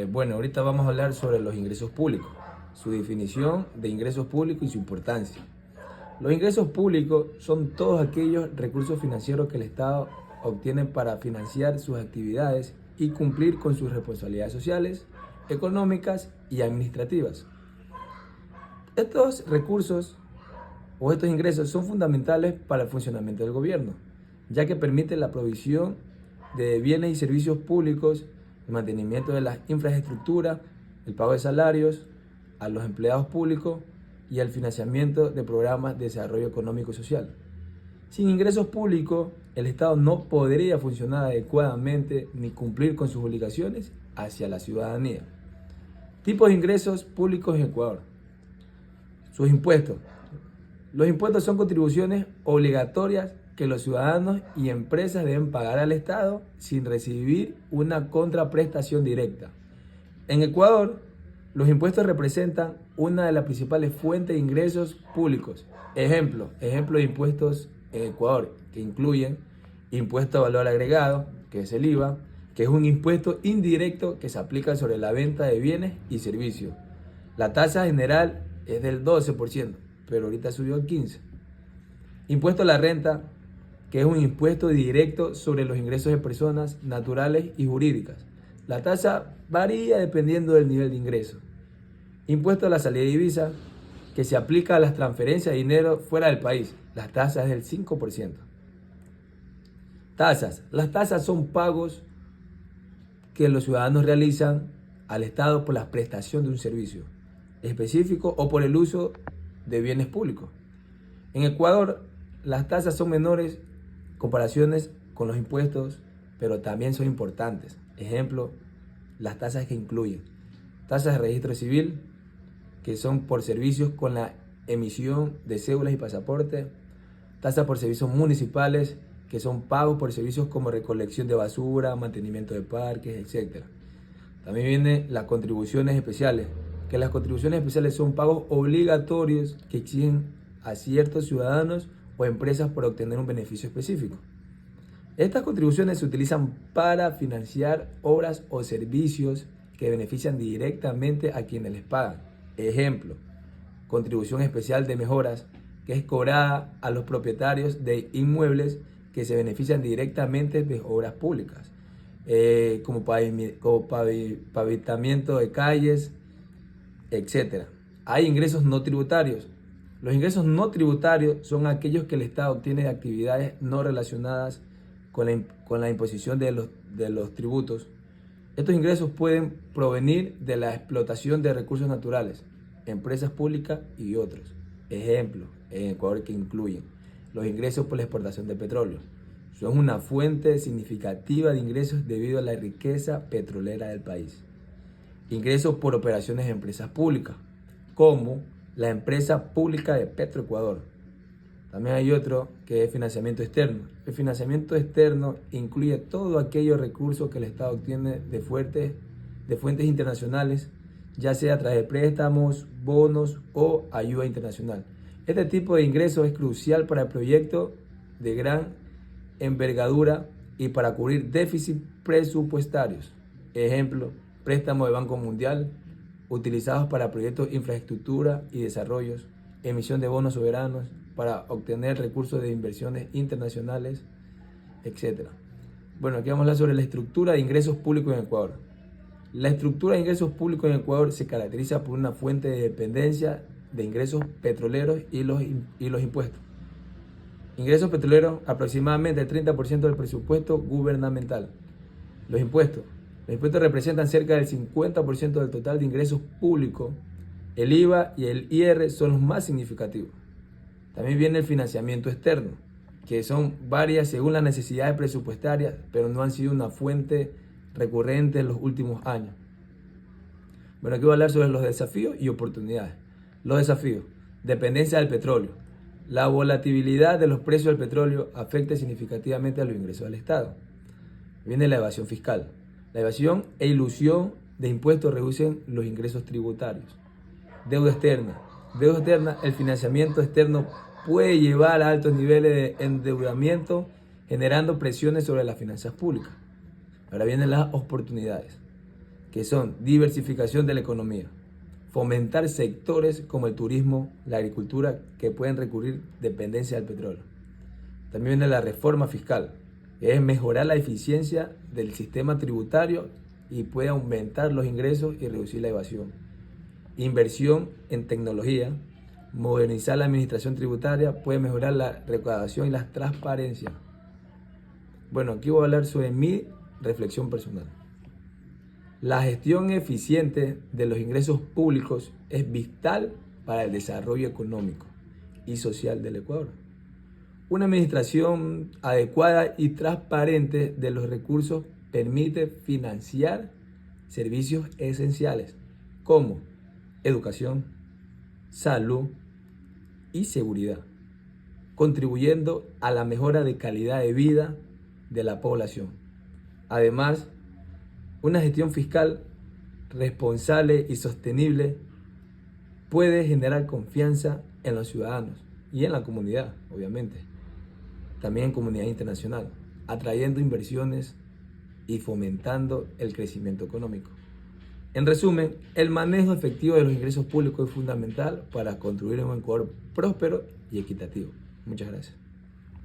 Bueno, ahorita vamos a hablar sobre los ingresos públicos, su definición de ingresos públicos y su importancia. Los ingresos públicos son todos aquellos recursos financieros que el Estado obtiene para financiar sus actividades y cumplir con sus responsabilidades sociales, económicas y administrativas. Estos recursos o estos ingresos son fundamentales para el funcionamiento del gobierno, ya que permiten la provisión de bienes y servicios públicos, el mantenimiento de las infraestructuras, el pago de salarios a los empleados públicos y el financiamiento de programas de desarrollo económico y social. Sin ingresos públicos, el Estado no podría funcionar adecuadamente ni cumplir con sus obligaciones hacia la ciudadanía. Tipos de ingresos públicos en Ecuador. Sus impuestos. Los impuestos son contribuciones obligatorias que los ciudadanos y empresas deben pagar al Estado sin recibir una contraprestación directa. En Ecuador, los impuestos representan una de las principales fuentes de ingresos públicos. Ejemplo de impuestos en Ecuador, que incluyen impuesto a valor agregado, que es el IVA, que es un impuesto indirecto que se aplica sobre la venta de bienes y servicios. La tasa general es del 12%, pero ahorita subió al 15%. Impuesto a la renta, que es un impuesto directo sobre los ingresos de personas naturales y jurídicas. La tasa varía dependiendo del nivel de ingreso. Impuesto a la salida de divisa, que se aplica a las transferencias de dinero fuera del país. La tasa es del 5%. Tasas. Las tasas son pagos que los ciudadanos realizan al Estado por la prestación de un servicio específico o por el uso de bienes públicos. En Ecuador, las tasas son menores comparaciones con los impuestos, pero también son importantes. Ejemplo, las tasas que incluyen tasas de registro civil, que son por servicios con la emisión de cédulas y pasaporte, tasas por servicios municipales, que son pagos por servicios como recolección de basura, mantenimiento de parques, etc. También vienen las contribuciones especiales, que las contribuciones especiales son pagos obligatorios que exigen a ciertos ciudadanos o empresas por obtener un beneficio específico. Estas contribuciones se utilizan para financiar obras o servicios que benefician directamente a quienes les pagan. Ejemplo, contribución especial de mejoras, que es cobrada a los propietarios de inmuebles que se benefician directamente de obras públicas, como pavimento de calles, etc. Hay ingresos no tributarios. Los ingresos no tributarios son aquellos que el Estado obtiene de actividades no relacionadas con la imposición de los tributos. Estos ingresos pueden provenir de la explotación de recursos naturales, empresas públicas y otros. Ejemplos en Ecuador que incluyen los ingresos por la exportación de petróleo. Son una fuente significativa de ingresos debido a la riqueza petrolera del país. Ingresos por operaciones de empresas públicas, como la empresa pública de Petroecuador. También hay otro que es financiamiento externo. El financiamiento externo incluye todos aquellos recursos que el Estado obtiene de fuentes internacionales, ya sea a través de préstamos, bonos o ayuda internacional. Este tipo de ingreso es crucial para proyectos de gran envergadura y para cubrir déficits presupuestarios. Ejemplo, préstamos de Banco Mundial, utilizados para proyectos de infraestructura y desarrollos, emisión de bonos soberanos para obtener recursos de inversiones internacionales, etc. Bueno, aquí vamos a hablar sobre la estructura de ingresos públicos en Ecuador. La estructura de ingresos públicos en Ecuador se caracteriza por una fuente de dependencia de ingresos petroleros y los impuestos. Ingresos petroleros, aproximadamente el 30% del presupuesto gubernamental. Los impuestos. Los impuestos representan cerca del 50% del total de ingresos públicos. El IVA y el IR son los más significativos. También viene el financiamiento externo, que son varias según las necesidades presupuestarias, pero no han sido una fuente recurrente en los últimos años. Bueno, aquí voy a hablar sobre los desafíos y oportunidades. Los desafíos: dependencia del petróleo. La volatilidad de los precios del petróleo afecta significativamente a los ingresos del Estado. Viene la evasión fiscal. La evasión e ilusión de impuestos reducen los ingresos tributarios. Deuda externa. Deuda externa, el financiamiento externo puede llevar a altos niveles de endeudamiento, generando presiones sobre las finanzas públicas. Ahora vienen las oportunidades. que son diversificación de la economía, fomentar sectores como el turismo, la agricultura, que pueden recurrir dependencia del petróleo. También viene la reforma fiscal, que es mejorar la eficiencia del sistema tributario y puede aumentar los ingresos y reducir la evasión. Inversión en tecnología, modernizar la administración tributaria, puede mejorar la recaudación y la transparencia. Bueno, aquí voy a hablar sobre mi reflexión personal. La gestión eficiente de los ingresos públicos es vital para el desarrollo económico y social del Ecuador. Una administración adecuada y transparente de los recursos permite financiar servicios esenciales como educación, salud y seguridad, contribuyendo a la mejora de calidad de vida de la población. Además, una gestión fiscal responsable y sostenible puede generar confianza en los ciudadanos y en la comunidad, obviamente, también en comunidad internacional, atrayendo inversiones y fomentando el crecimiento económico. En resumen, el manejo efectivo de los ingresos públicos es fundamental para construir un Ecuador próspero y equitativo. Muchas gracias.